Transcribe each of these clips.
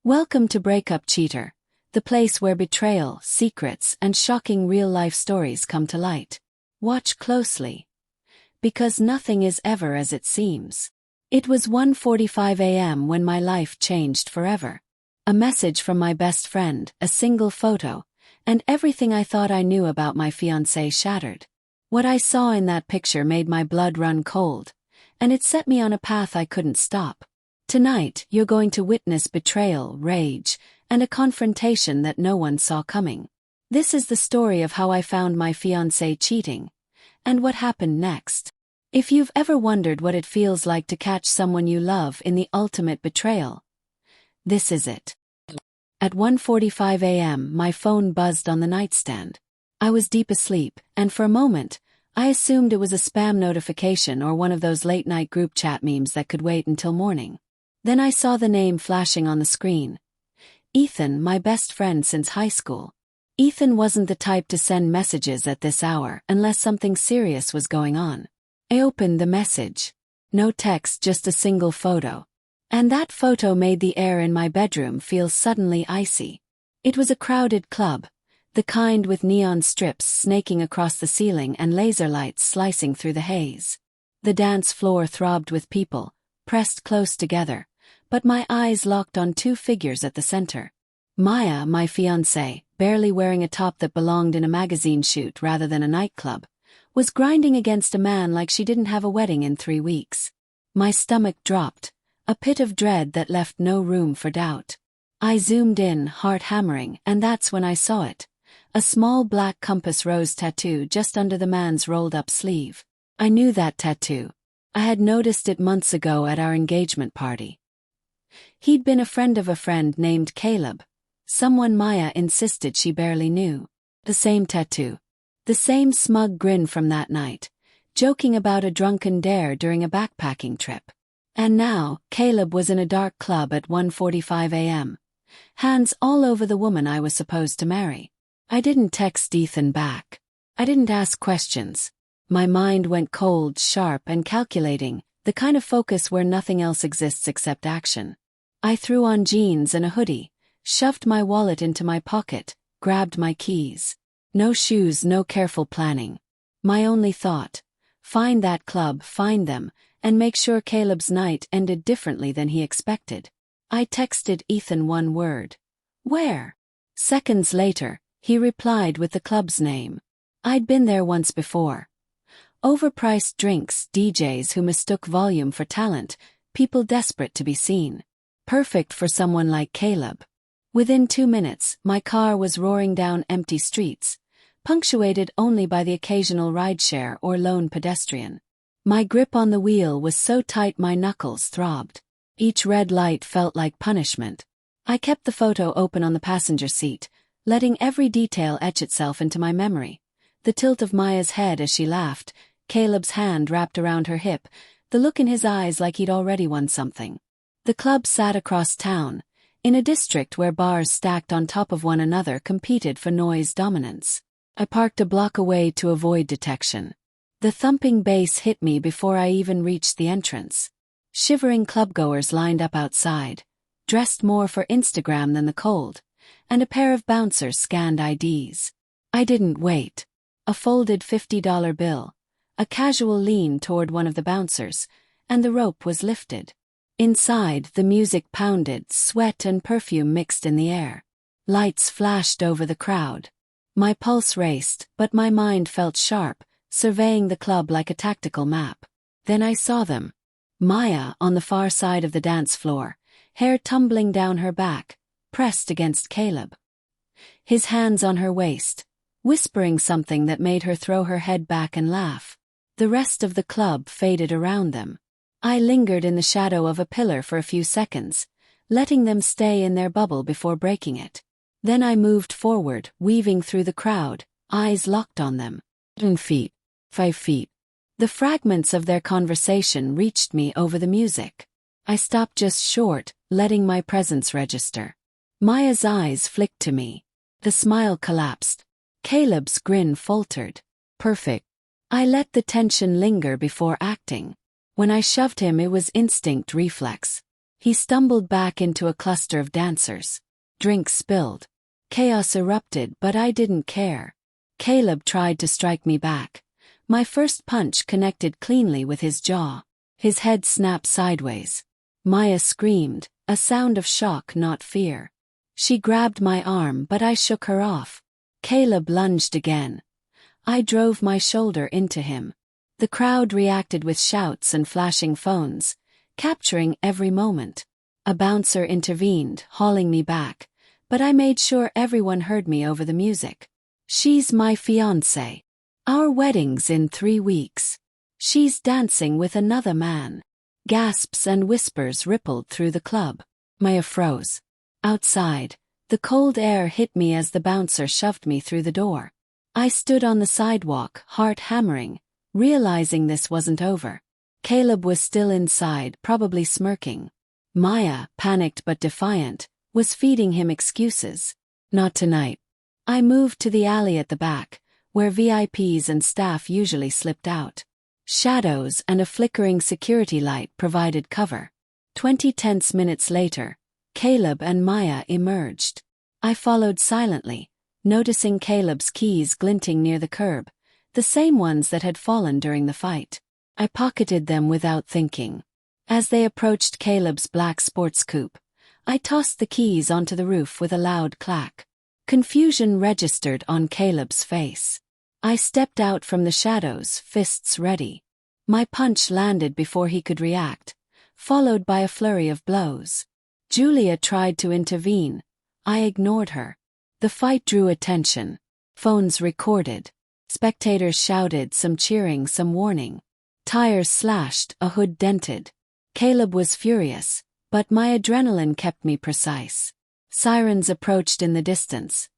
Welcome to Breakup Cheater, the place where betrayal, secrets, and shocking real-life stories come to light. Watch closely, because nothing is ever as it seems. It was 1:45 a.m. when my life changed forever. A message from my best friend, a single photo, and everything I thought I knew about my fiancé shattered. What I saw in that picture made my blood run cold, and it set me on a path I couldn't stop. Tonight, you're going to witness betrayal, rage, and a confrontation that no one saw coming. This is the story of how I found my fiancé cheating, and what happened next. If you've ever wondered what it feels like to catch someone you love in the ultimate betrayal, this is it. At 1:45 a.m., my phone buzzed on the nightstand. I was deep asleep, and for a moment, I assumed it was a spam notification or one of those late-night group chat memes that could wait until morning. Then I saw the name flashing on the screen. Ethan, my best friend since high school. Ethan wasn't the type to send messages at this hour unless something serious was going on. I opened the message. No text, just a single photo. And that photo made the air in my bedroom feel suddenly icy. It was a crowded club, the kind with neon strips snaking across the ceiling and laser lights slicing through the haze. The dance floor throbbed with people, pressed close together, but my eyes locked on two figures at the center. Maya, my fiancée, barely wearing a top that belonged in a magazine shoot rather than a nightclub, was grinding against a man like she didn't have a wedding in 3 weeks. My stomach dropped, a pit of dread that left no room for doubt. I zoomed in, heart hammering, and that's when I saw it. A small black compass rose tattoo just under the man's rolled-up sleeve. I knew that tattoo. I had noticed it months ago at our engagement party. He'd been a friend of a friend named Caleb, someone Maya insisted she barely knew. The same tattoo. The same smug grin from that night, joking about a drunken dare during a backpacking trip. And now, Caleb was in a dark club at 1:45 a.m., hands all over the woman I was supposed to marry. I didn't text Ethan back. I didn't ask questions. My mind went cold, sharp, and calculating, the kind of focus where nothing else exists except action. I threw on jeans and a hoodie, shoved my wallet into my pocket, grabbed my keys. No shoes, no careful planning. My only thought: find that club, find them, and make sure Caleb's night ended differently than he expected. I texted Ethan one word: "Where?" Seconds later, he replied with the club's name. I'd been there once before. Overpriced drinks, DJs who mistook volume for talent, people desperate to be seen. Perfect for someone like Caleb. Within 2 minutes, my car was roaring down empty streets, punctuated only by the occasional rideshare or lone pedestrian. My grip on the wheel was so tight my knuckles throbbed. Each red light felt like punishment. I kept the photo open on the passenger seat, letting every detail etch itself into my memory. The tilt of Maya's head as she laughed, Caleb's hand wrapped around her hip, the look in his eyes like he'd already won something. The club sat across town, in a district where bars stacked on top of one another competed for noise dominance. I parked a block away to avoid detection. The thumping bass hit me before I even reached the entrance. Shivering clubgoers lined up outside, dressed more for Instagram than the cold, and a pair of bouncers scanned IDs. I didn't wait. A folded $50 bill, a casual lean toward one of the bouncers, and the rope was lifted. Inside, the music pounded, sweat and perfume mixed in the air. Lights flashed over the crowd. My pulse raced, but my mind felt sharp, surveying the club like a tactical map. Then I saw them. Maya on the far side of the dance floor, hair tumbling down her back, pressed against Caleb. His hands on her waist, whispering something that made her throw her head back and laugh. The rest of the club faded around them. I lingered in the shadow of a pillar for a few seconds, letting them stay in their bubble before breaking it. Then I moved forward, weaving through the crowd, eyes locked on them. 10 feet. 5 feet. The fragments of their conversation reached me over the music. I stopped just short, letting my presence register. Maya's eyes flicked to me. The smile collapsed. Caleb's grin faltered. Perfect. I let the tension linger before acting. When I shoved him, it was instinct reflex. He stumbled back into a cluster of dancers. Drinks spilled. Chaos erupted, but I didn't care. Caleb tried to strike me back. My first punch connected cleanly with his jaw. His head snapped sideways. Maya screamed, a sound of shock, not fear. She grabbed my arm, but I shook her off. Caleb lunged again. I drove my shoulder into him. The crowd reacted with shouts and flashing phones, capturing every moment. A bouncer intervened, hauling me back, but I made sure everyone heard me over the music. She's my fiancée. Our wedding's in 3 weeks. She's dancing with another man. Gasps and whispers rippled through the club. Maya froze. Outside, the cold air hit me as the bouncer shoved me through the door. I stood on the sidewalk, heart hammering, realizing this wasn't over. Caleb was still inside, probably smirking. Maya, panicked but defiant, was feeding him excuses. Not tonight. I moved to the alley at the back, where VIPs and staff usually slipped out. Shadows and a flickering security light provided cover. 20 tense minutes later, Caleb and Maya emerged. I followed silently, noticing Caleb's keys glinting near the curb, the same ones that had fallen during the fight. I pocketed them without thinking. As they approached Caleb's black sports coupe, I tossed the keys onto the roof with a loud clack. Confusion registered on Caleb's face. I stepped out from the shadows, fists ready. My punch landed before he could react, followed by a flurry of blows. Julia tried to intervene. I ignored her. The fight drew attention. Phones recorded. Spectators shouted, some cheering, some warning. Tires slashed, a hood dented. Caleb was furious, but my adrenaline kept me precise. Sirens approached in the distance.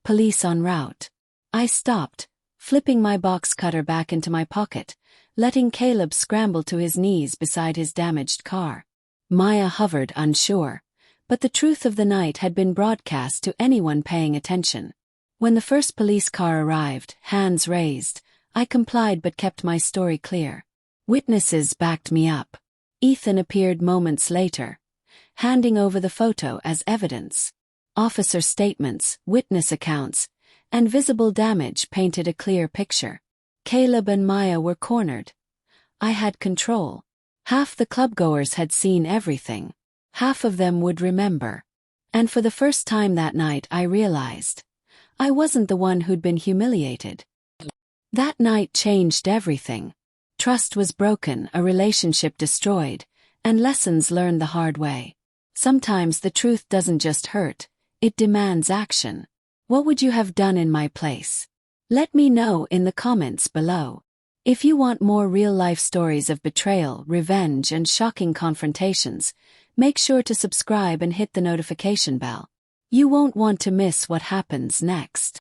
Police en route. I stopped, flipping my box cutter back into my pocket, letting Caleb scramble to his knees beside his damaged car. Maya hovered, unsure, but the truth of the night had been broadcast to anyone paying attention. When the first police car arrived, hands raised, I complied but kept my story clear. Witnesses backed me up. Ethan appeared moments later, handing over the photo as evidence. Officer statements, witness accounts, and visible damage painted a clear picture. Caleb and Maya were cornered. I had control. Half the clubgoers had seen everything. Half of them would remember. And for the first time that night I realized I wasn't the one who'd been humiliated. That night changed everything. Trust was broken, a relationship destroyed, and lessons learned the hard way. Sometimes the truth doesn't just hurt, it demands action. What would you have done in my place? Let me know in the comments below. If you want more real-life stories of betrayal, revenge, and shocking confrontations, make sure to subscribe and hit the notification bell. You won't want to miss what happens next.